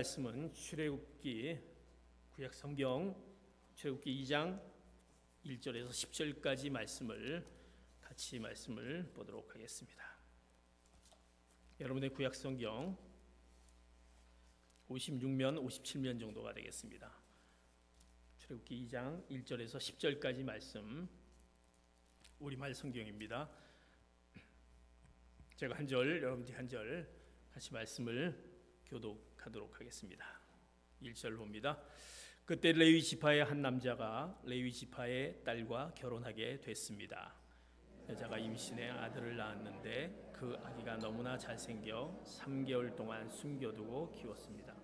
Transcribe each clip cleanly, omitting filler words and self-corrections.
말씀은 출애굽기 구약 성경 출애굽기 2장 1절에서 10절까지 말씀을 보도록 하겠습니다. 여러분의 구약 성경 56면 57면 정도가 되겠습니다. 출애굽기 2장 1절에서 10절까지 말씀 우리말 성경입니다. 제가 한 절, 여러분들이 한 절 같이 말씀을 교독하도록 하겠습니다. 1절 봅니다. 그때 레위 지파의 한 남자가 레위 지파의 딸과 결혼하게 됐습니다. 여자가 임신해 아들을 낳았는데 그 아기가 너무나 잘생겨 3개월 동안 숨겨두고 키웠습니다.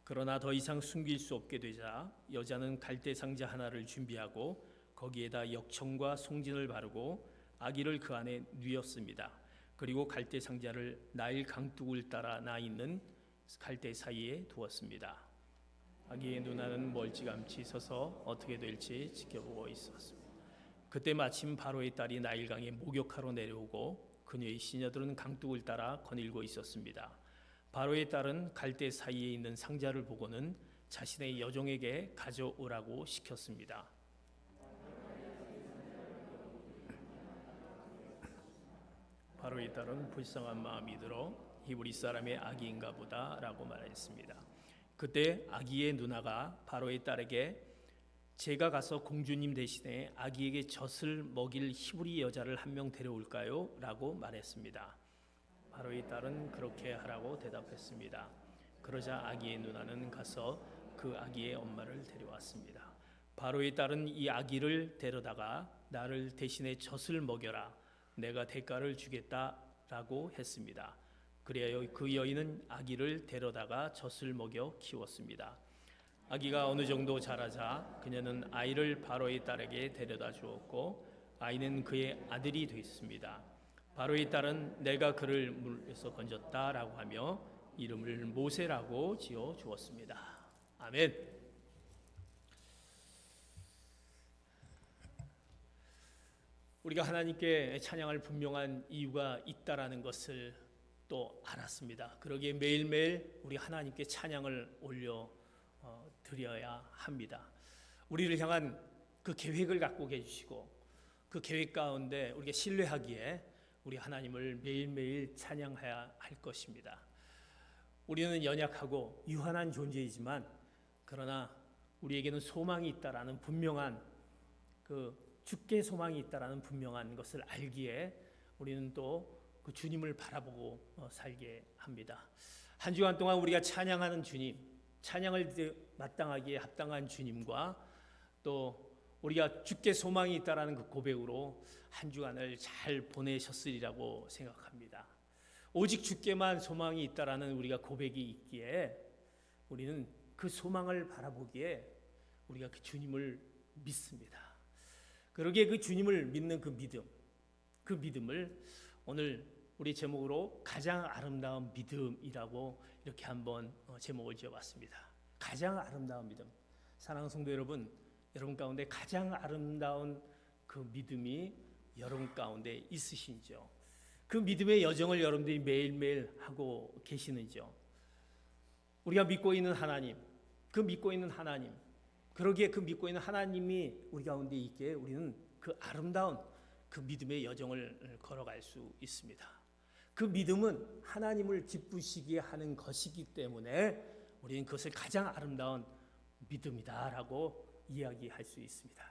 그러나 더 이상 숨길 수 없게 되자 여자는 갈대 상자 하나를 준비하고 거기에다 역청과 송진을 바르고 아기를 그 안에 뉘었습니다. 그리고 갈대 상자를 나일 강둑을 따라 나 있는 갈대 사이에 두었습니다. 아기의 누나는 멀찌감치 서서 어떻게 될지 지켜보고 있었습니다. 그때 마침 바로의 딸이 나일강에 목욕하러 내려오고 그녀의 시녀들은 강둑을 따라 거닐고 있었습니다. 바로의 딸은 갈대 사이에 있는 상자를 보고는 자신의 여종에게 가져오라고 시켰습니다. 바로의 딸은 불쌍한 마음이 들어 히브리 사람의 아기인가 보다라고 말했습니다. 그때 아기의 누나가 바로의 딸에게 제가 가서 공주님 대신에 아기에게 젖을 먹일 히브리 여자를 한 명 데려올까요? 라고 말했습니다. 바로의 딸은 그렇게 하라고 대답했습니다. 그러자 아기의 누나는 가서 그 아기의 엄마를 데려왔습니다. 바로의 딸은 이 아기를 데려다가 나를 대신에 젖을 먹여라. 내가 대가를 주겠다라고 했습니다. 그래야 그 여인은 아기를 데려다가 젖을 먹여 키웠습니다. 아기가 어느 정도 자라자 그녀는 아이를 바로의 딸에게 데려다 주었고 아이는 그의 아들이 됐습니다. 바로의 딸은 내가 그를 물에서 건졌다라고 하며 이름을 모세라고 지어 주었습니다. 아멘. 우리가 하나님께 찬양할 분명한 이유가 있다라는 것을 또 알았습니다. 그러기에 매일매일 우리 하나님께 찬양을 올려 드려야 합니다. 우리를 향한 그 계획을 갖고 계시고 그 계획 가운데 우리가 신뢰하기에 우리 하나님을 매일매일 찬양해야 할 것입니다. 우리는 연약하고 유한한 존재이지만 그러나 우리에게는 소망이 있다라는 분명한 주께 소망이 있다라는 분명한 것을 알기에 우리는 또 그 주님을 바라보고 살게 합니다. 한 주간 동안 우리가 찬양하는 주님, 찬양을 마땅하기에 합당한 주님과 또 우리가 주께 소망이 있다라는 그 고백으로 한 주간을 잘 보내셨으리라고 생각합니다. 오직 주께만 소망이 있다라는 우리가 고백이 있기에 우리는 그 소망을 바라보기에 우리가 그 주님을 믿습니다. 그러기에 그 주님을 믿는 그 믿음을 오늘 우리 제목으로 가장 아름다운 믿음이라고 이렇게 한번 제목을 지어봤습니다. 가장 아름다운 믿음. 사랑하는 성도 여러분, 여러분 가운데 가장 아름다운 그 믿음이 여러분 가운데 있으신지요? 그 믿음의 여정을 여러분들이 매일매일 하고 계시는지요? 우리가 믿고 있는 하나님, 그러기에 그 믿고 있는 하나님이 우리 가운데 있기에 우리는 그 아름다운 그 믿음의 여정을 걸어갈 수 있습니다. 그 믿음은 하나님을 기쁘시게 하는 것이기 때문에 우리는 그것을 가장 아름다운 믿음이다라고 이야기할 수 있습니다.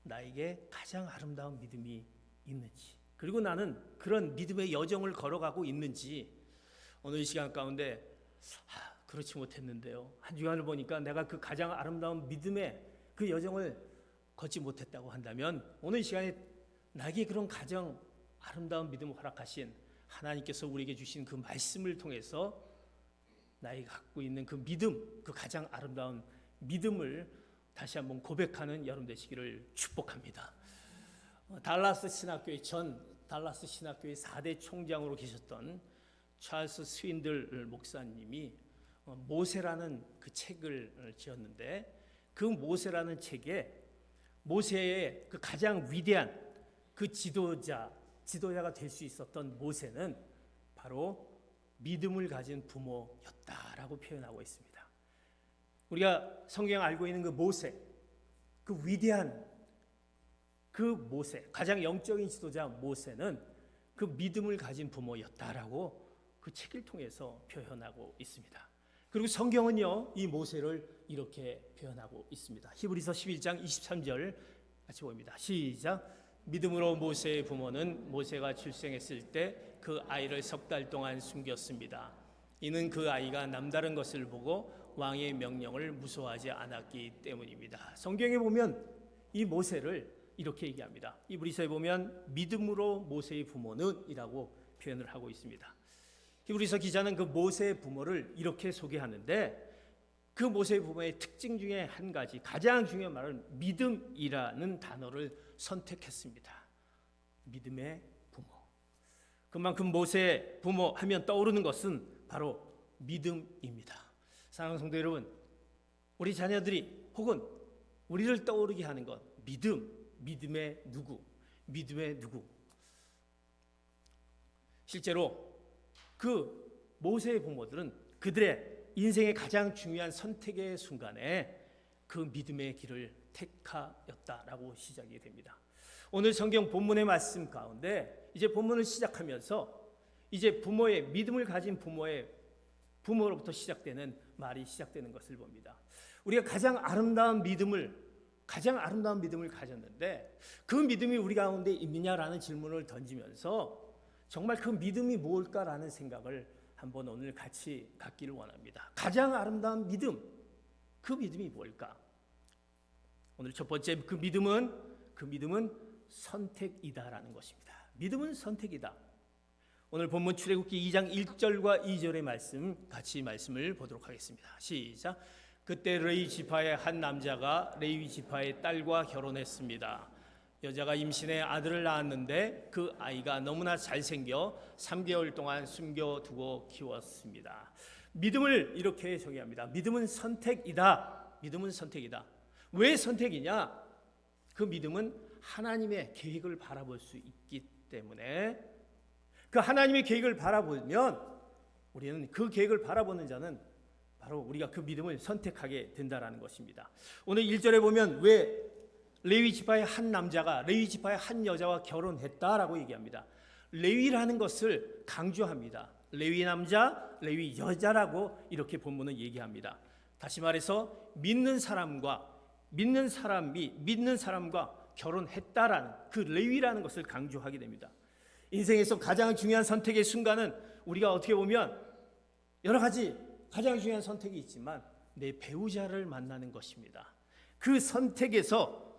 나에게 가장 아름다운 믿음이 있는지, 그리고 나는 그런 믿음의 여정을 걸어가고 있는지, 오늘 이 시간 가운데 그렇지 못했는데요. 한 주간을 보니까 내가 그 가장 아름다운 믿음의 그 여정을 걷지 못했다고 한다면 오늘 이 시간에 나에게 그런 가장 아름다운 믿음을 허락하신 하나님께서 우리에게 주신 그 말씀을 통해서 나에게 갖고 있는 그 믿음, 그 가장 아름다운 믿음을 다시 한번 고백하는 여러분 되시기를 축복합니다. 달라스 신학교의 4대 총장으로 계셨던 찰스 스윈들 목사님이 모세라는 그 책을 지었는데 그 모세라는 책에 모세의 그 가장 위대한 그 지도자가 될 수 있었던 모세는 바로 믿음을 가진 부모였다라고 표현하고 있습니다. 우리가 성경 알고 있는 그 모세, 그 위대한 그 모세, 가장 영적인 지도자 모세는 그 믿음을 가진 부모였다라고 그 책을 통해서 표현하고 있습니다. 그리고 성경은요, 이 모세를 이렇게 표현하고 있습니다. 히브리서 11장 23절 같이 봅니다. 시작. 믿음으로 모세의 부모는 모세가 출생했을 때 그 아이를 3달 동안 숨겼습니다. 이는 그 아이가 남다른 것을 보고 왕의 명령을 무서워하지 않았기 때문입니다. 성경에 보면 이 모세를 이렇게 얘기합니다. 히브리서에 보면 믿음으로 모세의 부모는 이라고 표현을 하고 있습니다. 히브리서 기자는 그 모세의 부모를 이렇게 소개하는데 그 모세의 부모의 특징 중에 한 가지, 가장 중요한 말은 믿음이라는 단어를 선택했습니다. 믿음의 부모. 그만큼 모세 부모 하면 떠오르는 것은 바로 믿음입니다. 사랑하는 성도 여러분, 우리 자녀들이 혹은 우리를 떠오르게 하는 것, 믿음의 누구, 믿음의 누구. 실제로 그 모세의 부모들은 그들의 인생의 가장 중요한 선택의 순간에 그 믿음의 길을 택하였다라고 시작이 됩니다. 오늘 성경 본문의 말씀 가운데 이제 본문을 시작하면서 이제 부모의 믿음을 가진 부모로부터 시작되는 말이 시작되는 것을 봅니다. 우리가 가장 아름다운 믿음을 가졌는데 그 믿음이 우리 가운데 있느냐라는 질문을 던지면서 정말 그 믿음이 무엇일까라는 생각을 한번 오늘 같이 갖기를 원합니다. 가장 아름다운 믿음, 그 믿음이 뭘까? 오늘 첫 번째 그 믿음은 선택이다라는 것입니다. 믿음은 선택이다. 오늘 본문 출애굽기 2장 1절과 2절의 말씀 같이 말씀을 보도록 하겠습니다. 시작. 그때 레위 지파의 한 남자가 레위 지파의 딸과 결혼했습니다. 여자가 임신해 아들을 낳았는데 그 아이가 너무나 잘생겨 3개월 동안 숨겨두고 키웠습니다. 믿음을 이렇게 소개합니다. 믿음은 선택이다. 믿음은 선택이다. 왜 선택이냐? 그 믿음은 하나님의 계획을 바라볼 수 있기 때문에 그 하나님의 계획을 바라보면 우리는 그 계획을 바라보는 자는 바로 우리가 그 믿음을 선택하게 된다라는 것입니다. 오늘 1절에 보면 왜 레위 지파의 한 남자가 레위 지파의 한 여자와 결혼했다라고 얘기합니다. 레위라는 것을 강조합니다. 레위 남자, 레위 여자라고 이렇게 본문은 얘기합니다. 다시 말해서 믿는 사람과 결혼했다라는 그 레위라는 것을 강조하게 됩니다. 인생에서 가장 중요한 선택의 순간은 우리가 어떻게 보면 여러 가지 가장 중요한 선택이 있지만 내 배우자를 만나는 것입니다. 그 선택에서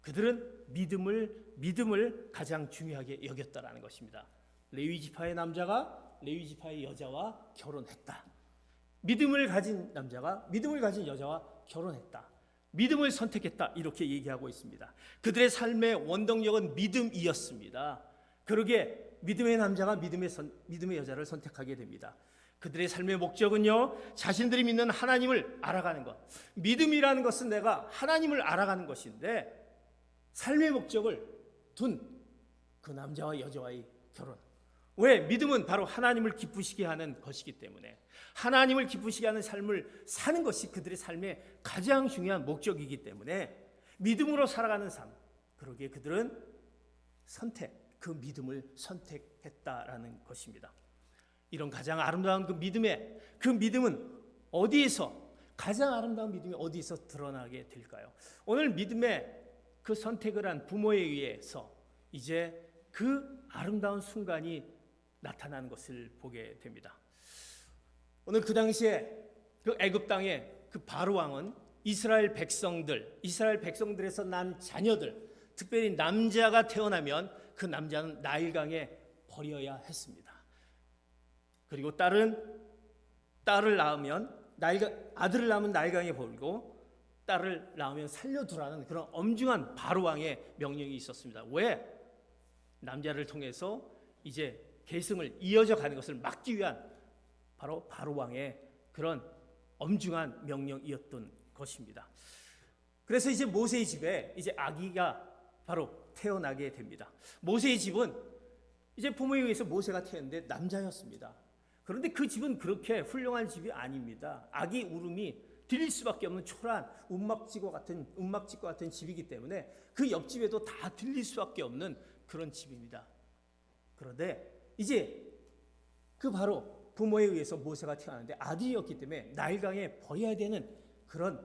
그들은 믿음을 가장 중요하게 여겼다라는 것입니다. 레위 지파의 남자가 레위 지파의 여자와 결혼했다. 믿음을 가진 남자가 믿음을 가진 여자와 결혼했다. 믿음을 선택했다. 이렇게 얘기하고 있습니다. 그들의 삶의 원동력은 믿음이었습니다. 그러게 믿음의 남자가 믿음의 여자를 선택하게 됩니다. 그들의 삶의 목적은요, 자신들이 믿는 하나님을 알아가는 것. 믿음이라는 것은 내가 하나님을 알아가는 것인데 삶의 목적을 둔 그 남자와 여자와의 결혼. 왜? 믿음은 바로 하나님을 기쁘시게 하는 것이기 때문에 하나님을 기쁘시게 하는 삶을 사는 것이 그들의 삶의 가장 중요한 목적이기 때문에 믿음으로 살아가는 삶. 그러기에 그들은 그 믿음을 선택했다라는 것입니다. 이런 가장 아름다운 그 믿음은 가장 아름다운 믿음이 어디서 드러나게 될까요? 오늘 믿음의 그 선택을 한 부모에 의해서 이제 그 아름다운 순간이 나타나는 것을 보게 됩니다. 오늘 그 당시에 그 애굽 땅의 그 바로 왕은 이스라엘 백성들에서 난 자녀들, 특별히 남자가 태어나면 그 남자는 나일강에 버려야 했습니다. 그리고 아들을 낳으면 나일강에 버리고 딸을 낳으면 살려두라는 그런 엄중한 바로 왕의 명령이 있었습니다. 왜? 남자를 통해서 이제 계승을 이어져 가는 것을 막기 위한 바로 왕의 그런 엄중한 명령이었던 것입니다. 그래서 이제 모세의 집에 이제 아기가 바로 태어나게 됩니다. 모세의 집은 이제 부모에 의해서 모세가 태어났는데 남자였습니다. 그런데 그 집은 그렇게 훌륭한 집이 아닙니다. 아기 울음이 들릴 수밖에 없는 초라한 움막집과 같은 집이기 때문에 그 옆집에도 다 들릴 수밖에 없는 그런 집입니다. 그런데 이제 그 바로 부모에 의해서 모세가 태어났는데 아들이었기 때문에 나일강에 버려야 되는 그런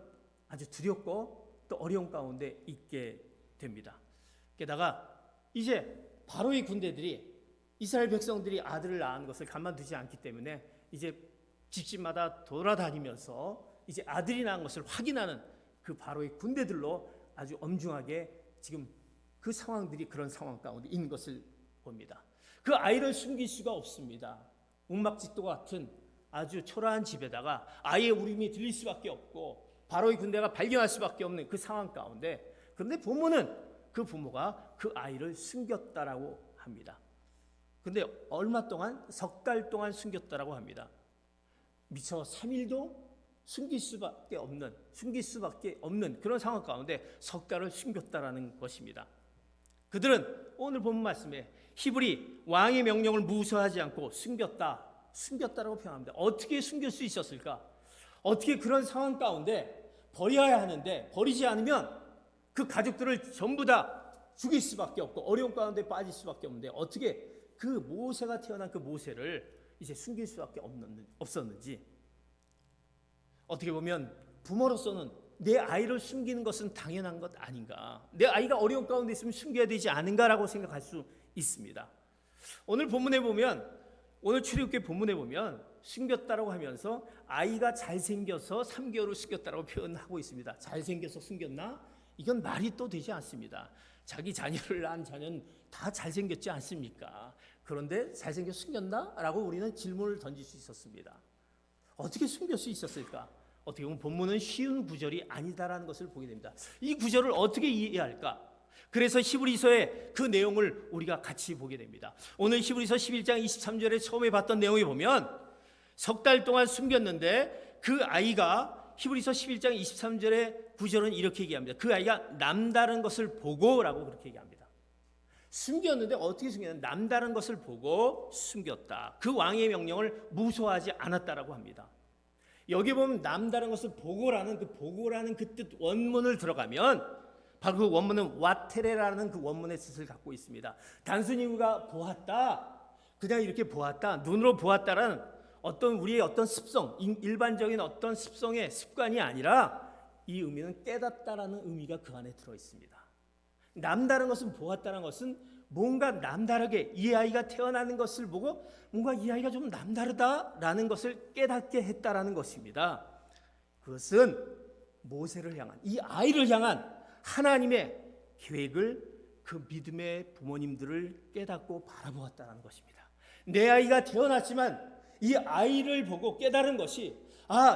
아주 두렵고 또 어려운 가운데 있게 됩니다. 게다가 이제 바로의 군대들이 이스라엘 백성들이 아들을 낳은 것을 가만두지 않기 때문에 이제 집집마다 돌아다니면서 이제 아들이 낳은 것을 확인하는 그 바로의 군대들로 아주 엄중하게 지금 그 상황들이 그런 상황 가운데 있는 것을 봅니다. 그 아이를 숨길 수가 없습니다. 움막집도 같은 아주 초라한 집에다가 아이의 울음이 들릴 수밖에 없고 바로의 군대가 발견할 수밖에 없는 그 상황 가운데, 그런데 본문은 그 부모가 그 아이를 숨겼다라고 합니다. 그런데 얼마 동안? 석 달 동안 숨겼다라고 합니다. 미처 3일도 숨길 수밖에 없는 그런 상황 가운데 석 달을 숨겼다라는 것입니다. 그들은 오늘 본문 말씀에 히브리 왕의 명령을 무시하지 않고 숨겼다라고 표현합니다. 어떻게 숨길 수 있었을까? 어떻게 그런 상황 가운데 버려야 하는데 버리지 않으면 그 가족들을 전부 다 죽일 수밖에 없고 어려운 가운데 빠질 수밖에 없는데 어떻게 그 모세가 태어난 그 모세를 이제 숨길 수밖에 없었는지, 어떻게 보면 부모로서는 내 아이를 숨기는 것은 당연한 것 아닌가, 내 아이가 어려운 가운데 있으면 숨겨야 되지 않은가라고 생각할 수 있습니다. 오늘 본문에 보면, 오늘 출애굽기 본문에 보면 숨겼다라고 하면서 아이가 잘생겨서 3개월을 숨겼다라고 표현하고 있습니다. 잘생겨서 숨겼나? 이건 말이 또 되지 않습니다. 자기 자녀를 낳은 자녀는 다 잘생겼지 않습니까? 그런데 잘생겨서 숨겼나? 라고 우리는 질문을 던질 수 있었습니다. 어떻게 숨길 수 있었을까? 어떻게 보면 본문은 쉬운 구절이 아니다라는 것을 보게 됩니다. 이 구절을 어떻게 이해할까? 그래서 히브리서의 그 내용을 우리가 같이 보게 됩니다. 오늘 히브리서 11장 23절에 처음에 봤던 내용에 보면 석 달 동안 숨겼는데 그 아이가, 히브리서 11장 23절의 구절은 이렇게 얘기합니다. 그 아이가 남다른 것을 보고라고 그렇게 얘기합니다. 숨겼는데 어떻게 숨겼냐? 남다른 것을 보고 숨겼다. 그 왕의 명령을 무소하지 않았다라고 합니다. 여기 보면 남다른 것을 보고라는 그 뜻 원문을 들어가면 바로 그 원문은 와테레라는 그 원문의 뜻을 갖고 있습니다. 단순히 우리가 보았다, 그냥 이렇게 보았다, 눈으로 보았다라는 우리의 어떤 습성, 일반적인 어떤 습성의 습관이 아니라 이 의미는 깨닫다라는 의미가 그 안에 들어 있습니다. 남다른 것은 보았다는 것은 뭔가 남다르게 이 아이가 태어나는 것을 보고 뭔가 이 아이가 좀 남다르다라는 것을 깨닫게 했다라는 것입니다. 그것은 모세를 향한, 이 아이를 향한 하나님의 계획을 그 믿음의 부모님들을 깨닫고 바라보았다는 것입니다. 내 아이가 태어났지만 이 아이를 보고 깨달은 것이,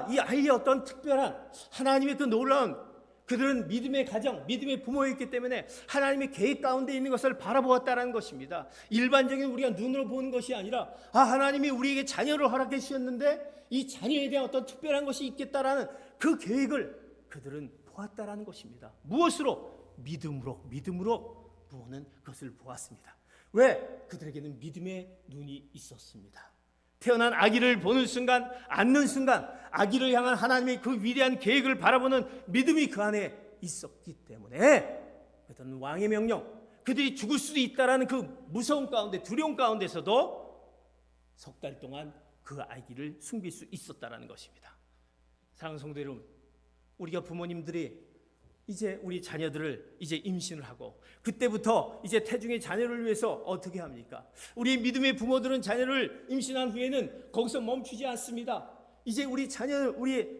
이 아이의 어떤 특별한 하나님의 그 놀라운, 그들은 믿음의 가정, 믿음의 부모였기 때문에 하나님의 계획 가운데 있는 것을 바라보았다는 것입니다. 일반적인 우리가 눈으로 보는 것이 아니라 하나님이 우리에게 자녀를 허락해 주셨는데 이 자녀에 대한 어떤 특별한 것이 있겠다라는 그 계획을 그들은 보았다라는 것입니다. 무엇으로? 믿음으로 부모는 그것을 보았습니다. 왜? 그들에게는 믿음의 눈이 있었습니다. 태어난 아기를 보는 순간, 안는 순간 아기를 향한 하나님의 그 위대한 계획을 바라보는 믿음이 그 안에 있었기 때문에 그들은 왕의 명령, 그들이 죽을 수도 있다라는 그 무서운 가운데, 두려움 가운데서도 석 달 동안 그 아기를 숨길 수 있었다라는 것입니다. 사랑하는 성도 여러분, 우리가 부모님들이 이제 우리 자녀들을 이제 임신을 하고 그때부터 이제 태중의 자녀를 위해서 어떻게 합니까? 우리 믿음의 부모들은 자녀를 임신한 후에는 거기서 멈추지 않습니다. 이제 우리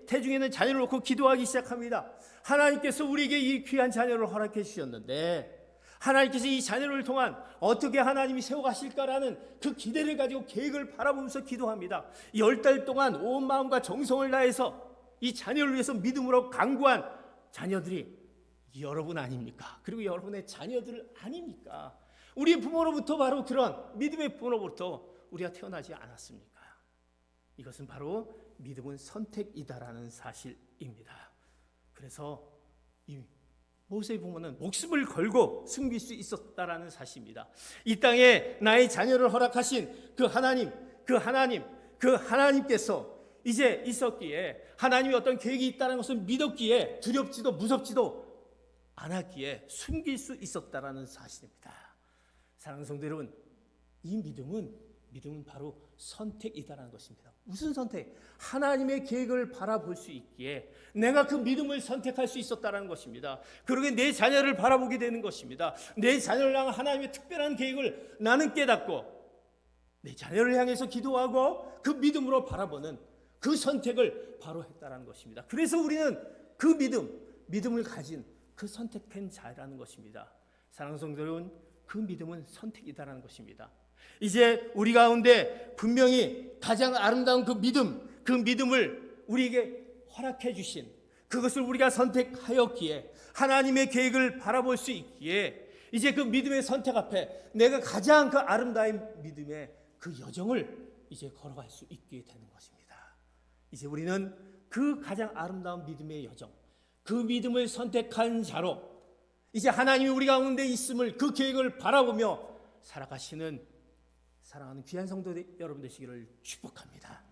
태중에는 자녀를 놓고 기도하기 시작합니다. 하나님께서 우리에게 이 귀한 자녀를 허락해 주셨는데 하나님께서 이 자녀를 통한 어떻게 하나님이 세워가실까라는 그 기대를 가지고 계획을 바라보면서 기도합니다. 10달 동안 온 마음과 정성을 다해서 이 자녀를 위해서 믿음으로 간구한 자녀들이 여러분 아닙니까? 그리고 여러분의 자녀들 아닙니까? 우리 부모로부터 바로 그런 믿음의 부모로부터 우리가 태어나지 않았습니까? 이것은 바로 믿음은 선택이다라는 사실입니다. 그래서 이 모세의 부모는 목숨을 걸고 숨길 수 있었다라는 사실입니다. 이 땅에 나의 자녀를 허락하신 그 하나님께서 이제 있었기에, 하나님이 어떤 계획이 있다는 것을 믿었기에 두렵지도 무섭지도 않았기에 숨길 수 있었다라는 사실입니다. 사랑하는 성도 여러분, 이 믿음은 바로 선택이다라는 것입니다. 무슨 선택? 하나님의 계획을 바라볼 수 있기에 내가 그 믿음을 선택할 수 있었다라는 것입니다. 그러게 내 자녀를 바라보게 되는 것입니다. 내 자녀를 향한 하나님의 특별한 계획을 나는 깨닫고 내 자녀를 향해서 기도하고 그 믿음으로 바라보는 그 선택을 바로 했다라는 것입니다. 그래서 우리는 그 믿음을 가진 그 선택한 자라는 것입니다. 사랑하는 성도 여러분, 그 믿음은 선택이다라는 것입니다. 이제 우리 가운데 분명히 가장 아름다운 그 믿음을 우리에게 허락해 주신, 그것을 우리가 선택하였기에 하나님의 계획을 바라볼 수 있기에 이제 그 믿음의 선택 앞에 내가 가장 그 아름다운 믿음의 그 여정을 이제 걸어갈 수 있게 되는 것입니다. 이제 우리는 그 가장 아름다운 믿음의 여정, 그 믿음을 선택한 자로 이제 하나님이 우리 가운데 있음을, 그 계획을 바라보며 살아가시는 사랑하는 귀한 성도 여러분 되시기를 축복합니다.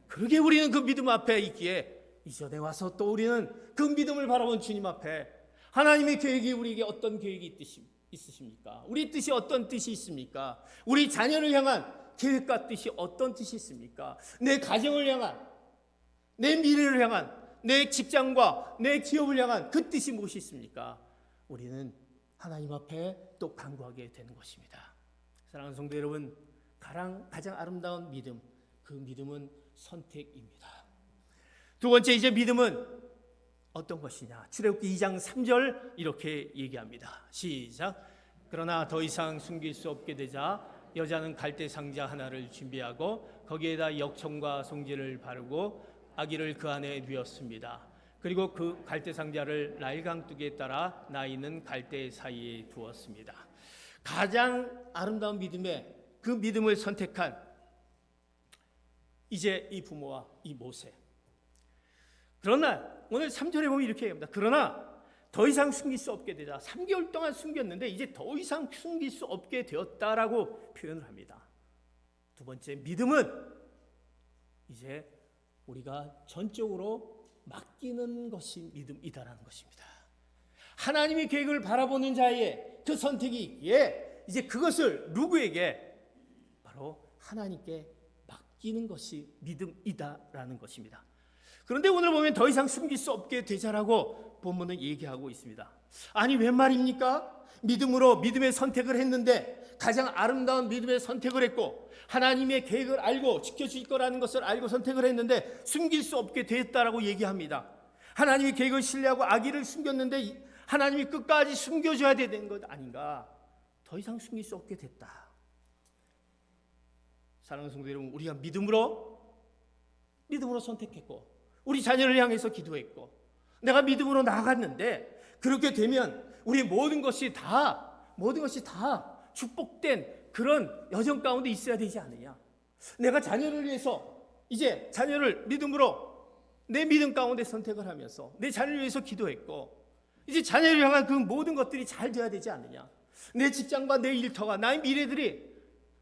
그러게 우리는 그 믿음 앞에 있기에 이전에 와서 또 우리는 그 믿음을 바라본 주님 앞에 하나님의 계획이 우리에게 어떤 계획이 있으십니까? 우리 뜻이 어떤 뜻이 있습니까? 우리 자녀를 향한 계획과 뜻이 어떤 뜻이 있습니까? 내 가정을 향한, 내 미래를 향한, 내 직장과 내 기업을 향한 그 뜻이 무엇이 있습니까? 우리는 하나님 앞에 또 간구하게 되는 것입니다. 사랑하는 성도 여러분, 가장 아름다운 믿음, 그 믿음은 선택입니다. 두 번째, 이제 믿음은 어떤 것이냐? 출애굽기 2장 3절 이렇게 얘기합니다. 시작. 그러나 더 이상 숨길 수 없게 되자 여자는 갈대 상자 하나를 준비하고 거기에다 역청과 송지를 바르고 아기를 그 안에 누웠습니다. 그리고 그 갈대 상자를 나일 강둑에 따라 나 있는 갈대 사이에 두었습니다. 가장 아름다운 믿음의 그 믿음을 선택한 이제 이 부모와 이 모세. 그러나 오늘 3절에 보면 이렇게 얘기합니다. 그러나 더 이상 숨길 수 없게 되자. 3개월 동안 숨겼는데 이제 더 이상 숨길 수 없게 되었다라고 표현을 합니다. 두 번째, 믿음은 이제 우리가 전적으로 맡기는 것이 믿음이다라는 것입니다. 하나님의 계획을 바라보는 자의 그 선택이 있기에 이제 그것을 누구에게? 바로 하나님께 맡기는 것이 믿음이다라는 것입니다. 그런데 오늘 보면 더 이상 숨길 수 없게 되자라고 본문은 얘기하고 있습니다. 아니 웬 말입니까? 믿음의 선택을 했는데 가장 아름다운 믿음의 선택을 했고 하나님의 계획을 알고 지켜줄 거라는 것을 알고 선택을 했는데 숨길 수 없게 됐다라고 얘기합니다. 하나님의 계획을 신뢰하고 아기를 숨겼는데 하나님이 끝까지 숨겨줘야 되는 것 아닌가? 더 이상 숨길 수 없게 됐다. 사랑하는 성도 여러분, 우리가 믿음으로 선택했고 우리 자녀를 향해서 기도했고 내가 믿음으로 나아갔는데 그렇게 되면 우리 모든 것이 다 축복된 그런 여정 가운데 있어야 되지 않느냐. 내가 자녀를 위해서 이제 자녀를 믿음으로 내 믿음 가운데 선택을 하면서 내 자녀를 위해서 기도했고 이제 자녀를 향한 그 모든 것들이 잘 돼야 되지 않느냐. 내 직장과 내 일터가 나의 미래들이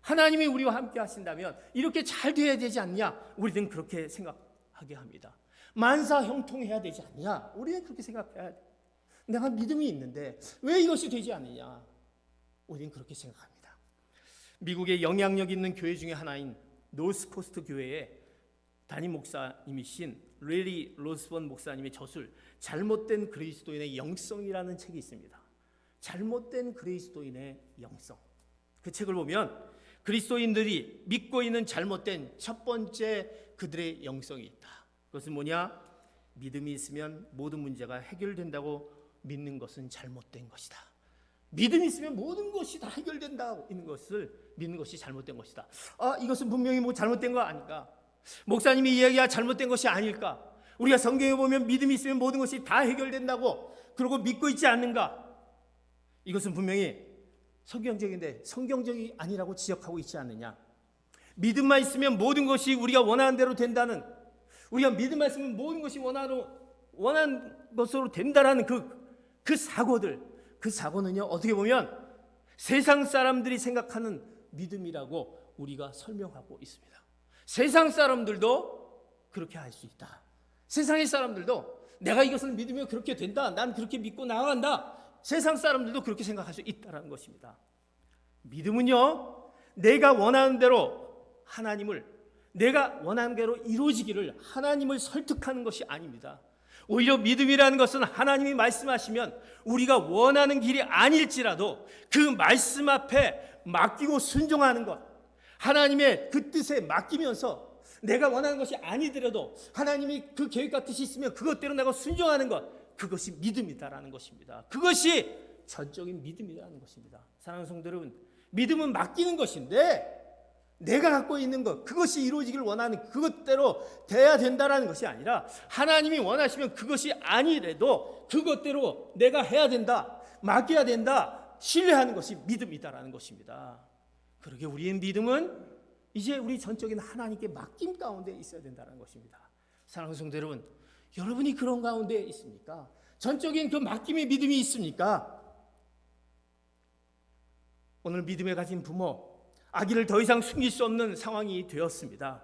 하나님이 우리와 함께 하신다면 이렇게 잘 돼야 되지 않냐. 우리는 그렇게 생각하게 합니다. 만사 형통해야 되지 않냐. 우리는 그렇게 생각해야 돼. 내가 믿음이 있는데 왜 이것이 되지 않느냐. 우리는 그렇게 생각합니다. 미국의 영향력 있는 교회 중에 하나인 노스코스트 교회의 담임 목사님이신 레리 로스번 목사님의 저술 잘못된 그리스도인의 영성이라는 책이 있습니다. 잘못된 그리스도인의 영성. 그 책을 보면 그리스도인들이 믿고 있는 잘못된 첫 번째 그들의 영성이 있다. 그것은 뭐냐? 믿음이 있으면 모든 문제가 해결된다고 믿는 것은 잘못된 것이다. 믿음이 있으면 모든 것이 다 해결된다고 있는 것을 믿는 것이 잘못된 것이다. 이것은 분명히 잘못된 거 아닐까? 목사님이 이야기가 잘못된 것이 아닐까? 우리가 성경에 보면 믿음이 있으면 모든 것이 다 해결된다고 그러고 믿고 있지 않는가? 이것은 분명히 성경적인데 성경적이 아니라고 지적하고 있지 않느냐? 믿음만 있으면 모든 것이 우리가 원하는 대로 된다는, 우리가 믿음만 있으면 모든 것이 원하는 것으로 된다라는 그 사고는요, 어떻게 보면 세상 사람들이 생각하는 믿음이라고 우리가 설명하고 있습니다. 세상 사람들도 그렇게 할 수 있다. 세상의 사람들도 내가 이것을 믿으면 그렇게 된다, 난 그렇게 믿고 나아간다, 세상 사람들도 그렇게 생각할 수 있다는 것입니다. 믿음은요, 내가 원하는 대로 하나님을, 내가 원하는 대로 이루어지기를 하나님을 설득하는 것이 아닙니다. 오히려 믿음이라는 것은 하나님이 말씀하시면 우리가 원하는 길이 아닐지라도 그 말씀 앞에 맡기고 순종하는 것, 하나님의 그 뜻에 맡기면서 내가 원하는 것이 아니더라도 하나님이 그 계획과 뜻이 있으면 그것대로 내가 순종하는 것, 그것이 믿음이다라는 것입니다. 그것이 전적인 믿음이라는 것입니다. 사랑하는 성도 여러분, 믿음은 맡기는 것인데 내가 갖고 있는 것, 그것이 이루어지길 원하는 그것대로 돼야 된다라는 것이 아니라 하나님이 원하시면 그것이 아니래도 그것대로 내가 해야 된다, 맡겨야 된다, 신뢰하는 것이 믿음이다라는 것입니다. 그러게 우리의 믿음은 이제 우리 전적인 하나님께 맡김 가운데 있어야 된다는 것입니다. 사랑하는 성도 여러분, 여러분이 그런 가운데 있습니까? 전적인 그 맡김의 믿음이 있습니까? 오늘 믿음에 가진 부모, 아기를 더 이상 숨길 수 없는 상황이 되었습니다.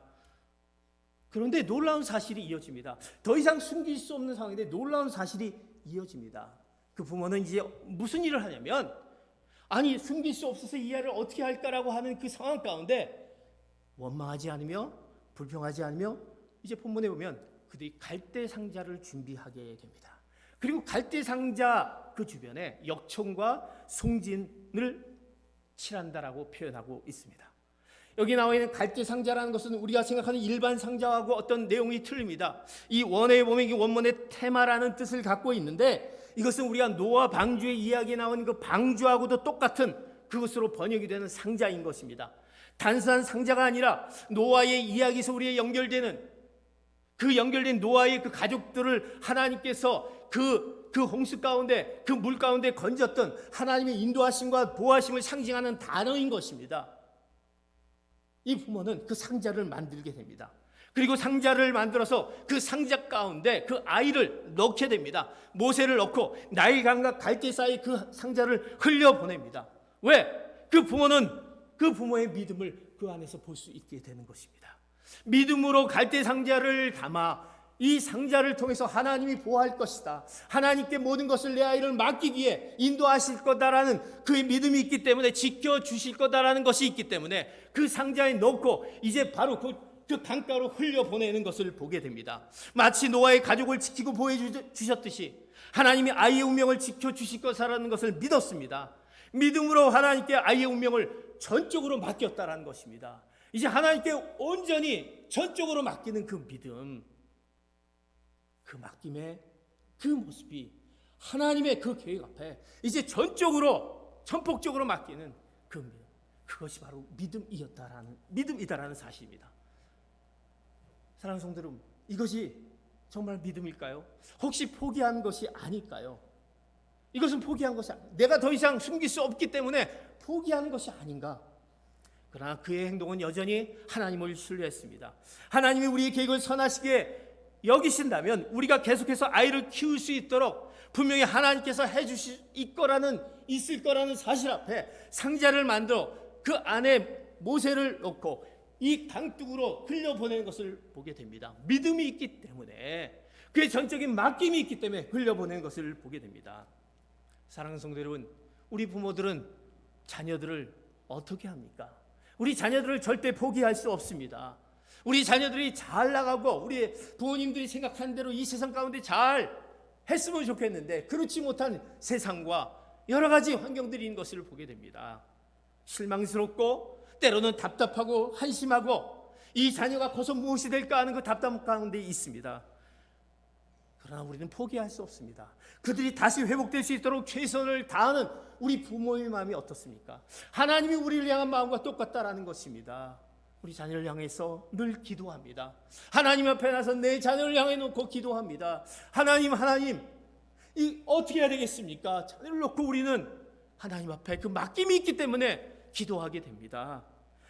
그런데 놀라운 사실이 이어집니다. 더 이상 숨길 수 없는 상황인데 놀라운 사실이 이어집니다. 그 부모는 이제 무슨 일을 하냐면, 아니 숨길 수 없어서 이 아이를 어떻게 할까라고 하는 그 상황 가운데 원망하지 않으며 불평하지 않으며 이제 본문에 보면 그들이 갈대 상자를 준비하게 됩니다. 그리고 갈대 상자 그 주변에 역청과 송진을 칠한다라고 표현하고 있습니다. 여기 나와 있는 갈대 상자라는 것은 우리가 생각하는 일반 상자하고 어떤 내용이 틀립니다. 이 원어에 보면 이 원문의 테마라는 뜻을 갖고 있는데 이것은 우리가 노아 방주의 이야기에 나오는 그 방주하고도 똑같은 그것으로 번역이 되는 상자인 것입니다. 단순한 상자가 아니라 노아의 이야기에서 우리의 연결되는 그 연결된 노아의 그 가족들을 하나님께서 그 홍수 가운데 그 물 가운데 건졌던 하나님의 인도하심과 보호하심을 상징하는 단어인 것입니다. 이 부모는 그 상자를 만들게 됩니다. 그리고 상자를 만들어서 그 상자 가운데 그 아이를 넣게 됩니다. 모세를 넣고 나일강과 갈대 사이 그 상자를 흘려보냅니다. 왜? 그 부모는 그 부모의 믿음을 그 안에서 볼 수 있게 되는 것입니다. 믿음으로 갈대 상자를 담아 이 상자를 통해서 하나님이 보호할 것이다, 하나님께 모든 것을 내 아이를 맡기기에 인도하실 거다라는 그의 믿음이 있기 때문에, 지켜주실 거다라는 것이 있기 때문에 그 상자에 넣고 이제 바로 그 강가로 흘려보내는 것을 보게 됩니다. 마치 노아의 가족을 지키고 보호해 주셨듯이 하나님이 아이의 운명을 지켜주실 거라는 것을 믿었습니다. 믿음으로 하나님께 아이의 운명을 전적으로 맡겼다라는 것입니다. 이제 하나님께 온전히 전적으로 맡기는 그 믿음, 그 맡김의 그 모습이 하나님의 그 계획 앞에 이제 전폭적으로 맡기는 그 믿음, 그것이 바로 믿음이다라는 사실입니다. 사랑하는 성도 여러분, 이것이 정말 믿음일까요? 혹시 포기한 것이 아닐까요? 이것은 포기한 것이 아닙니다. 내가 더 이상 숨길 수 없기 때문에 포기하는 것이 아닌가? 그러나 그의 행동은 여전히 하나님을 신뢰했습니다. 하나님이 우리의 계획을 선하시게 여기신다면 우리가 계속해서 아이를 키울 수 있도록 분명히 하나님께서 있을 거라는 사실 앞에 상자를 만들어 그 안에 모세를 넣고 이 강둑으로 흘려보내는 것을 보게 됩니다. 믿음이 있기 때문에, 그의 전적인 맡김이 있기 때문에 흘려보내는 것을 보게 됩니다. 사랑하는 성도 여러분, 우리 부모들은 자녀들을 어떻게 합니까? 우리 자녀들을 절대 포기할 수 없습니다. 우리 자녀들이 잘 나가고 우리 부모님들이 생각하는 대로 이 세상 가운데 잘 했으면 좋겠는데 그렇지 못한 세상과 여러 가지 환경들이 있는 것을 보게 됩니다. 실망스럽고 때로는 답답하고 한심하고 이 자녀가 커서 무엇이 될까 하는 그 답답함 가운데 있습니다. 그러나 우리는 포기할 수 없습니다. 그들이 다시 회복될 수 있도록 최선을 다하는 우리 부모의 마음이 어떻습니까? 하나님이 우리를 향한 마음과 똑같다라는 것입니다. 우리 자녀를 향해서 늘 기도합니다. 하나님 앞에 나서 내 자녀를 향해 놓고 기도합니다. 하나님, 이 어떻게 해야 되겠습니까? 자녀를 놓고 우리는 하나님 앞에 그 맡김이 있기 때문에 기도하게 됩니다.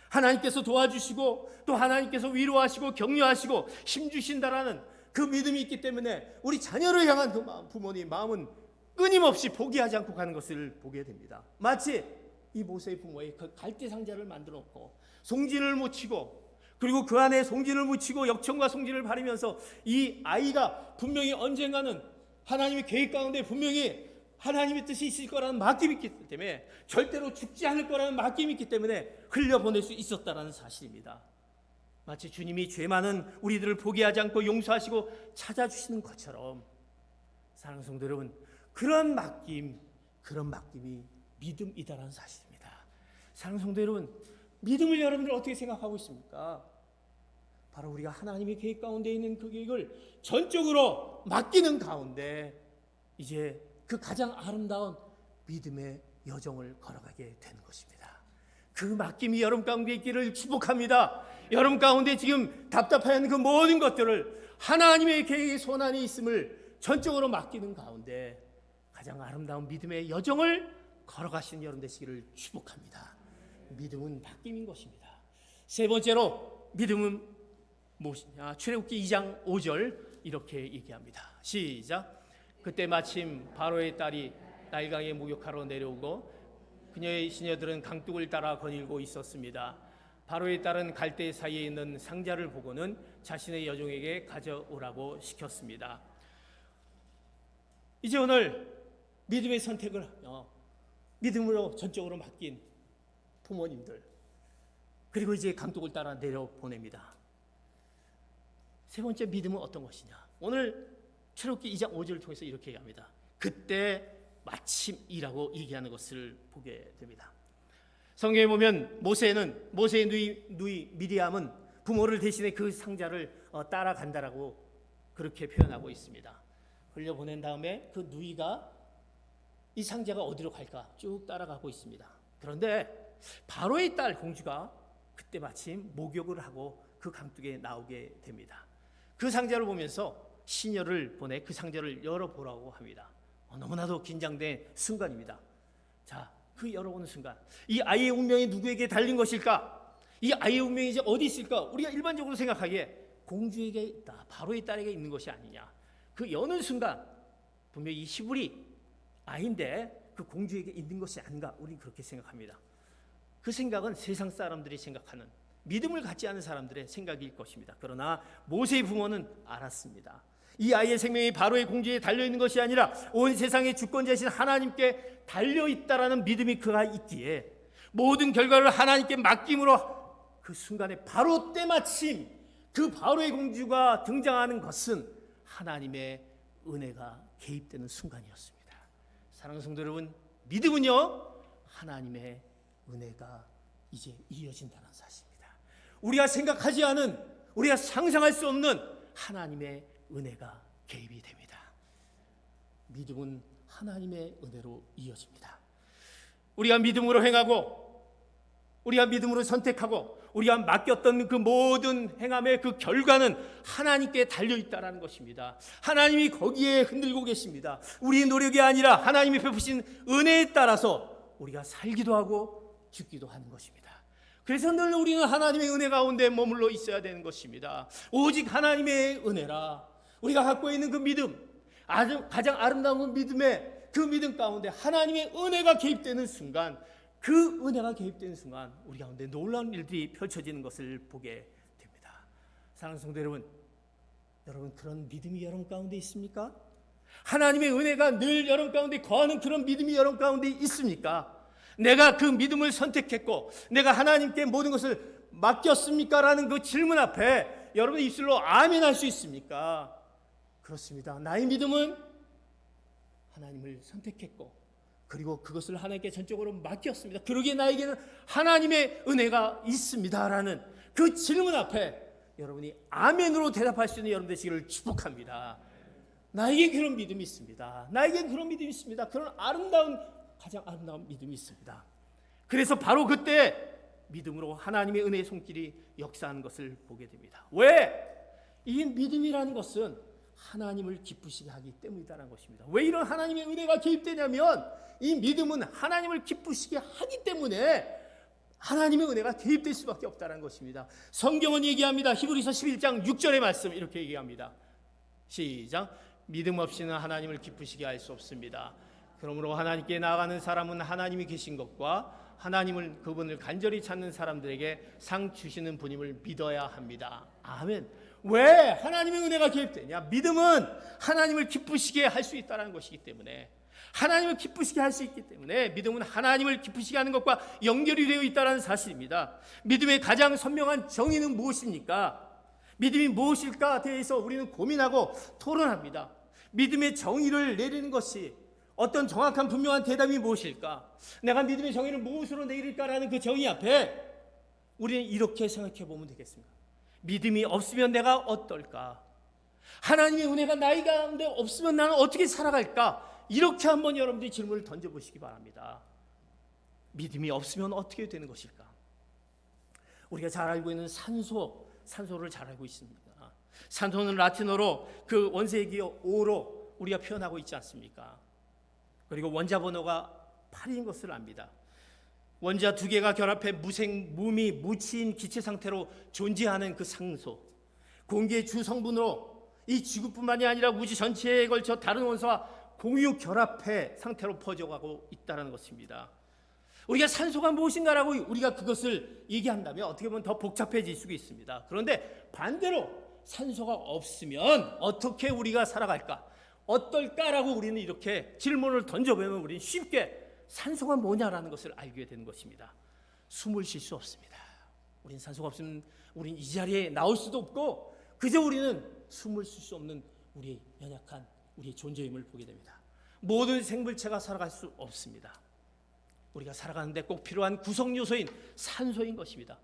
하나님께서 도와주시고 또 하나님께서 위로하시고 격려하시고 힘주신다라는 그 믿음이 있기 때문에 우리 자녀를 향한 그 마음, 부모님 마음은 끊임없이 포기하지 않고 가는 것을 보게 됩니다. 마치 이 모세의 부모의 그 갈대 상자를 만들어 놓고 송진을 못 치고 그리고 그 안에 송진을 묻히고 역청과 송진을 바르면서 이 아이가 분명히 언젠가는 하나님의 계획 가운데 분명히 하나님의 뜻이 있을 거라는 맡김이 있기 때문에, 절대로 죽지 않을 거라는 맡김이 있기 때문에 흘려보낼 수 있었다는 사실입니다. 마치 주님이 죄 많은 우리들을 포기하지 않고 용서하시고 찾아주시는 것처럼, 사랑하는 성도 여러분, 그런 맡김이 믿음이다라는 사실입니다. 사랑하는 성도 여러분, 믿음을 여러분들 어떻게 생각하고 있습니까? 바로 우리가 하나님의 계획 가운데 있는 그 계획을 전적으로 맡기는 가운데 이제 그 가장 아름다운 믿음의 여정을 걸어가게 되는 것입니다. 그 맡김이 여러분 가운데 있기를 축복합니다. 여러분 가운데 지금 답답한 그 모든 것들을 하나님의 계획의 손안에 있음을 전적으로 맡기는 가운데 가장 아름다운 믿음의 여정을 걸어가시는 여러분 되시기를 축복합니다. 믿음은 맡김인 것입니다. 세 번째로 믿음은 무엇이냐? 출애굽기 2장 5절 이렇게 얘기합니다. 시작. 그때 마침 바로의 딸이 나일강에 목욕하러 내려오고 그녀의 시녀들은 강둑을 따라 거닐고 있었습니다. 바로의 딸은 갈대 사이에 있는 상자를 보고는 자신의 여종에게 가져오라고 시켰습니다. 이제 오늘 믿음의 선택을 믿음으로 전적으로 맡긴 부모님들, 그리고 이제 강둑을 따라 내려보냅니다. 세 번째 믿음은 어떤 것이냐? 오늘 출애굽기 2장 5절을 통해서 이렇게 얘기합니다. 그때 마침이라고 얘기하는 것을 보게 됩니다. 성경에 보면 모세의 누이 미리암은 부모를 대신해 그 상자를 따라간다라고 그렇게 표현하고 있습니다. 흘려보낸 다음에 그 누이가 이 상자가 어디로 갈까 쭉 따라가고 있습니다. 그런데 바로의 딸 공주가 그때 마침 목욕을 하고 그 강둑에 나오게 됩니다. 그 상자를 보면서 시녀를 보내 그 상자를 열어보라고 합니다. 너무나도 긴장된 순간입니다. 자, 그 열어보는 순간 이 아이의 운명이 누구에게 달린 것일까? 이 아이의 운명이 이제 어디 있을까? 우리가 일반적으로 생각하기에 공주에게 있다, 바로의 딸에게 있는 것이 아니냐. 그 여는 순간 분명히 이 시부리 아이인데 그 공주에게 있는 것이 아닌가, 우리는 그렇게 생각합니다. 그 생각은 세상 사람들이 생각하는, 믿음을 갖지 않은 사람들의 생각일 것입니다. 그러나 모세의 부모는 알았습니다. 이 아이의 생명이 바로의 공주에 달려있는 것이 아니라 온 세상의 주권자이신 하나님께 달려있다라는 믿음이 그가 있기에 모든 결과를 하나님께 맡김으로 그 순간에 바로 때마침 그 바로의 공주가 등장하는 것은 하나님의 은혜가 개입되는 순간이었습니다. 사랑하는 성도 여러분, 믿음은요, 하나님의 은혜가 이제 이어진다는 사실입니다. 우리가 생각하지 않은, 우리가 상상할 수 없는 하나님의 은혜가 개입이 됩니다. 믿음은 하나님의 은혜로 이어집니다. 우리가 믿음으로 행하고, 우리가 믿음으로 선택하고, 우리가 맡겼던 그 모든 행함의 그 결과는 하나님께 달려있다는 것입니다. 하나님이 거기에 흔들고 계십니다. 우리의 노력이 아니라 하나님이 베푸신 은혜에 따라서 우리가 살기도 하고 죽기도 하는 것입니다. 그래서 늘 우리는 하나님의 은혜 가운데 머물러 있어야 되는 것입니다. 오직 하나님의 은혜라. 우리가 갖고 있는 그 믿음, 가장 아름다운 그 믿음 가운데 하나님의 은혜가 개입되는 순간, 그 은혜가 개입되는 순간 우리 가운데 놀라운 일들이 펼쳐지는 것을 보게 됩니다. 사랑하는 성도 여러분, 그런 믿음이 여러분 가운데 있습니까? 하나님의 은혜가 늘 여러분 가운데 거하는 그런 믿음이 여러분 가운데 있습니까? 내가 그 믿음을 선택했고 내가 하나님께 모든 것을 맡겼습니까? 라는 그 질문 앞에 여러분의 입술로 아멘 할 수 있습니까? 그렇습니다. 나의 믿음은 하나님을 선택했고 그리고 그것을 하나님께 전적으로 맡겼습니다. 그러기에 나에게는 하나님의 은혜가 있습니다라는 그 질문 앞에 여러분이 아멘으로 대답할 수 있는 여러분 되시기를 축복합니다. 나에게 그런 믿음이 있습니다. 나에게 그런 믿음이 있습니다. 그런 가장 아름다운 믿음이 있습니다. 그래서 바로 그때 믿음으로 하나님의 은혜의 손길이 역사하는 것을 보게 됩니다. 왜? 이 믿음이라는 것은 하나님을 기쁘시게 하기 때문이라는 것입니다. 왜 이런 하나님의 은혜가 개입되냐면 이 믿음은 하나님을 기쁘시게 하기 때문에 하나님의 은혜가 개입될 수밖에 없다는 것입니다. 성경은 얘기합니다. 히브리서 11장 6절의 말씀 이렇게 얘기합니다. 시작. 믿음 없이는 하나님을 기쁘시게 할 수 없습니다. 그러므로 하나님께 나아가는 사람은 하나님이 계신 것과 하나님을 그분을 간절히 찾는 사람들에게 상 주시는 분임을 믿어야 합니다. 아멘. 왜 하나님의 은혜가 개입되냐? 믿음은 하나님을 기쁘시게 할 수 있다는 것이기 때문에, 하나님을 기쁘시게 할 수 있기 때문에 믿음은 하나님을 기쁘시게 하는 것과 연결이 되어 있다는 사실입니다. 믿음의 가장 선명한 정의는 무엇입니까? 믿음이 무엇일까 대해서 우리는 고민하고 토론합니다. 믿음의 정의를 내리는 것이 어떤 정확한 분명한 대답이 무엇일까? 내가 믿음의 정의를 무엇으로 내릴까라는 그 정의 앞에 우리는 이렇게 생각해 보면 되겠습니다. 믿음이 없으면 내가 어떨까? 하나님의 은혜가 나의 가운데 없으면 나는 어떻게 살아갈까? 이렇게 한번 여러분들이 질문을 던져보시기 바랍니다. 믿음이 없으면 어떻게 되는 것일까? 우리가 잘 알고 있는 산소를 잘 알고 있습니다. 산소는 라틴어로 그 원세기어 오로 우리가 표현하고 있지 않습니까? 그리고 원자 번호가 8인 것을 압니다. 원자 두 개가 결합해 무미, 무치인 기체 상태로 존재하는 그 산소, 공기의 주 성분으로 이 지구뿐만이 아니라 우주 전체에 걸쳐 다른 원소와 공유 결합해 상태로 퍼져가고 있다는 것입니다. 우리가 산소가 무엇인가라고 우리가 그것을 얘기한다면 어떻게 보면 더 복잡해질 수가 있습니다. 그런데 반대로 산소가 없으면 어떻게 우리가 살아갈까? 어떨까라고 우리는 이렇게 질문을 던져보면 우리는 쉽게 산소가 뭐냐라는 것을 알게 되는 것입니다. 숨을 쉴 수 없습니다. 우린 산소가 없으면 우린 이 자리에 나올 수도 없고 그저 우리는 숨을 쉴 수 없는 우리의 연약한 우리의 존재임을 보게 됩니다. 모든 생물체가 살아갈 수 없습니다. 우리가 살아가는데 꼭 필요한 구성 요소인 산소인 것입니다.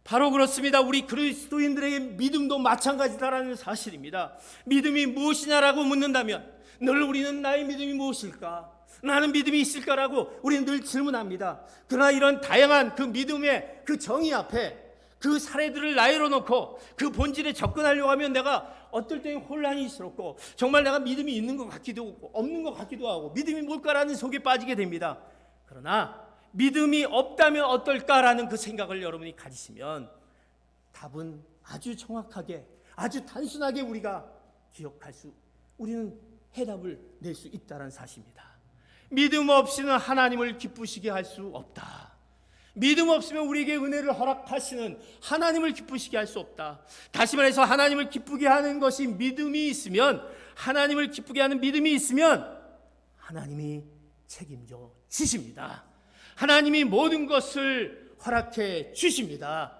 바로 그렇습니다. 우리 그리스도인들에게 믿음도 마찬가지다라는 사실입니다. 믿음이 무엇이냐라고 묻는다면 늘 우리는 나의 믿음이 무엇일까? 나는 믿음이 있을까라고 우리는 늘 질문합니다. 그러나 이런 다양한 그 믿음의 그 정의 앞에 그 사례들을 나열해 놓고 그 본질에 접근하려고 하면 내가 어떨 때는 혼란이 있었고 정말 내가 믿음이 있는 것 같기도 하고 없는 것 같기도 하고 믿음이 뭘까라는 속에 빠지게 됩니다. 그러나 믿음이 없다면 어떨까라는 그 생각을 여러분이 가지시면 답은 아주 정확하게 아주 단순하게 우리가 우리는 해답을 낼 수 있다는 사실입니다. 믿음 없이는 하나님을 기쁘시게 할 수 없다. 믿음 없으면 우리에게 은혜를 허락하시는 하나님을 기쁘시게 할 수 없다. 다시 말해서 하나님을 기쁘게 하는 것이 믿음이 있으면, 하나님을 기쁘게 하는 믿음이 있으면 하나님이 책임져 주십니다. 하나님이 모든 것을 허락해 주십니다.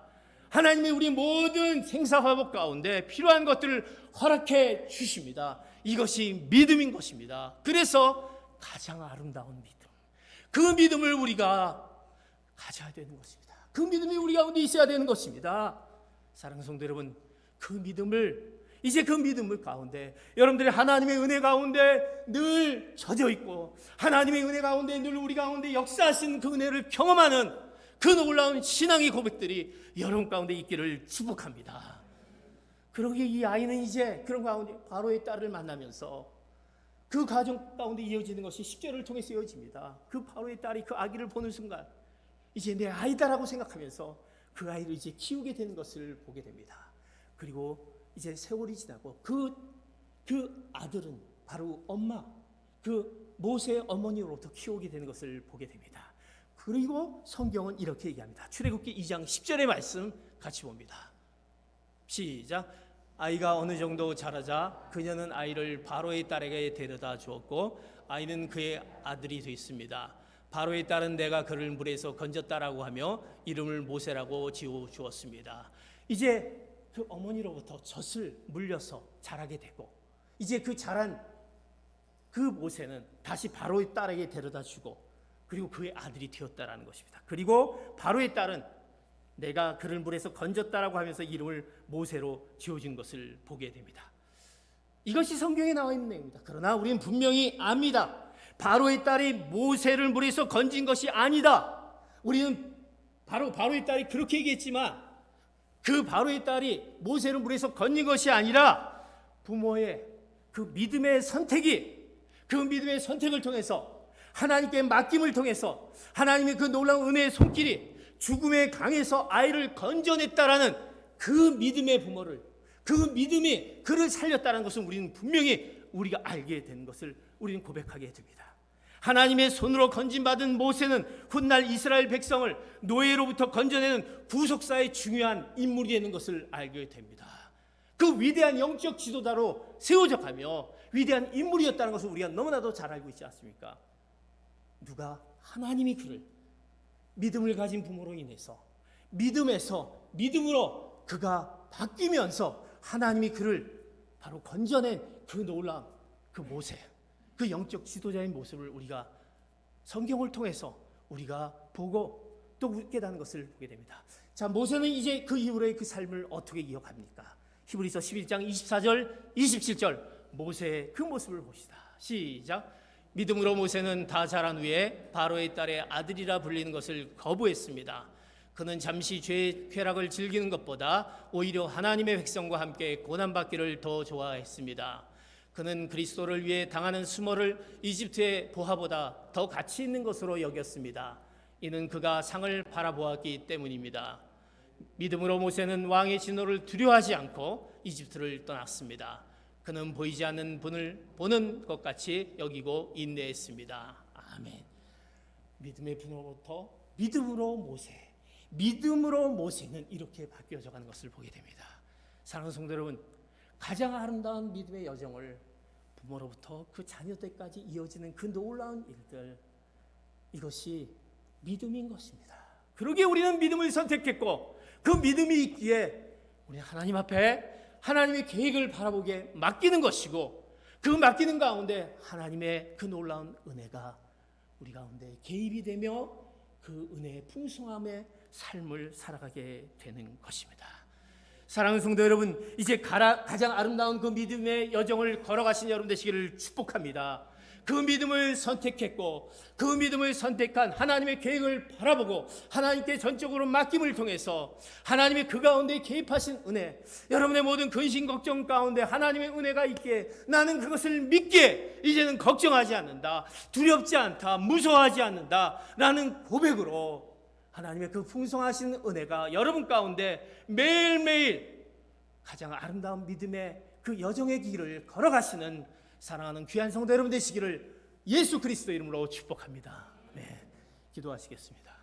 하나님이 우리 모든 생사화복 가운데 필요한 것들을 허락해 주십니다. 이것이 믿음인 것입니다. 그래서 가장 아름다운 믿음, 그 믿음을 우리가 가져야 되는 것입니다. 그 믿음이 우리 가운데 있어야 되는 것입니다. 사랑하는 성도 여러분, 그 믿음을 가운데 여러분들이 하나님의 은혜 가운데 늘 젖어 있고 하나님의 은혜 가운데 늘 우리 가운데 역사하신 그 은혜를 경험하는 그 놀라운 신앙의 고백들이 여러분 가운데 있기를 축복합니다. 그러기에 이 아이는 이제 그런 가운데 바로의 딸을 만나면서 그 가정 가운데 이어지는 것이 10절을 통해서 이어집니다. 그 바로의 딸이 그 아기를 보는 순간 이제 내 아이다라고 생각하면서 그 아이를 이제 키우게 되는 것을 보게 됩니다. 그리고 이제 세월이 지나고 그 아들은 바로 그 모세의 어머니로부터 키우게 되는 것을 보게 됩니다. 그리고 성경은 이렇게 얘기합니다. 출애굽기 2장 10절의 말씀 같이 봅니다. 시작. 아이가 어느 정도 자라자 그녀는 아이를 바로의 딸에게 데려다 주었고 아이는 그의 아들이 됐습니다. 바로의 딸은 내가 그를 물에서 건졌다라고 하며 이름을 모세라고 지어 주었습니다. 이제 그 어머니로부터 젖을 물려서 자라게 되고 이제 그 자란 그 모세는 다시 바로의 딸에게 데려다 주고 그리고 그의 아들이 되었다라는 것입니다. 그리고 바로의 딸은 내가 그를 물에서 건졌다라고 하면서 이름을 모세로 지어준 것을 보게 됩니다. 이것이 성경에 나와 있는 내용입니다. 그러나 우리는 분명히 압니다. 바로의 딸이 모세를 물에서 건진 것이 아니다. 우리는 바로의 딸이 그렇게 얘기했지만 그 바로의 딸이 모세를 물에서 건진 것이 아니라 부모의 그 믿음의 선택을 통해서 하나님께 맡김을 통해서 하나님의 그 놀라운 은혜의 손길이 죽음의 강에서 아이를 건져냈다라는 그 믿음의 부모를, 그 믿음이 그를 살렸다는 것을 우리는 분명히 우리가 알게 된 것을 우리는 고백하게 됩니다. 하나님의 손으로 건진받은 모세는 훗날 이스라엘 백성을 노예로부터 건져내는 구속사의 중요한 인물이 되는 것을 알게 됩니다. 그 위대한 영적 지도자로 세워져 가며 위대한 인물이었다는 것을 우리가 너무나도 잘 알고 있지 않습니까? 누가? 하나님이 그를 믿음을 가진 부모로 인해서 믿음으로 그가 바뀌면서 하나님이 그를 바로 건져낸 그 놀라운 그 모세, 그 영적 지도자의 모습을 우리가 성경을 통해서 우리가 보고 또 깨닫는 것을 보게 됩니다. 자, 모세는 이제 그 이후로의 그 삶을 어떻게 이어갑니까? 히브리서 11장 24절 27절 모세의 그 모습을 봅시다. 시작. 믿음으로 모세는 다 자란 후에 바로의 딸의 아들이라 불리는 것을 거부했습니다. 그는 잠시 죄의 쾌락을 즐기는 것보다 오히려 하나님의 백성과 함께 고난받기를 더 좋아했습니다. 그는 그리스도를 위해 당하는 수모를 이집트의 보화보다 더 가치 있는 것으로 여겼습니다. 이는 그가 상을 바라보았기 때문입니다. 믿음으로 모세는 왕의 진노를 두려워하지 않고 이집트를 떠났습니다. 그는 보이지 않는 분을 보는 것 같이 여기고 인내했습니다. 아멘. 믿음의 분으로부터 믿음으로 모세는 이렇게 바뀌어져 가는 것을 보게 됩니다. 사랑하는 성도 여러분, 가장 아름다운 믿음의 여정을 부모로부터 그 자녀 때까지 이어지는 그 놀라운 일들, 이것이 믿음인 것입니다. 그러기에 우리는 믿음을 선택했고 그 믿음이 있기에 우리 하나님 앞에 하나님의 계획을 바라보게 맡기는 것이고 그 맡기는 가운데 하나님의 그 놀라운 은혜가 우리 가운데 개입이 되며 그 은혜의 풍성함의 삶을 살아가게 되는 것입니다. 사랑하는 성도 여러분, 이제 가장 아름다운 그 믿음의 여정을 걸어가신 여러분 되시기를 축복합니다. 그 믿음을 선택했고 그 믿음을 선택한 하나님의 계획을 바라보고 하나님께 전적으로 맡김을 통해서 하나님의 그 가운데 개입하신 은혜, 여러분의 모든 근심 걱정 가운데 하나님의 은혜가 있기에 나는 그것을 믿기에 이제는 걱정하지 않는다, 두렵지 않다, 무서워하지 않는다 라는 고백으로 하나님의 그 풍성하신 은혜가 여러분 가운데 매일매일 가장 아름다운 믿음의 그 여정의 길을 걸어가시는 사랑하는 귀한 성도 여러분 되시기를 예수 그리스도 이름으로 축복합니다. 네, 기도하시겠습니다.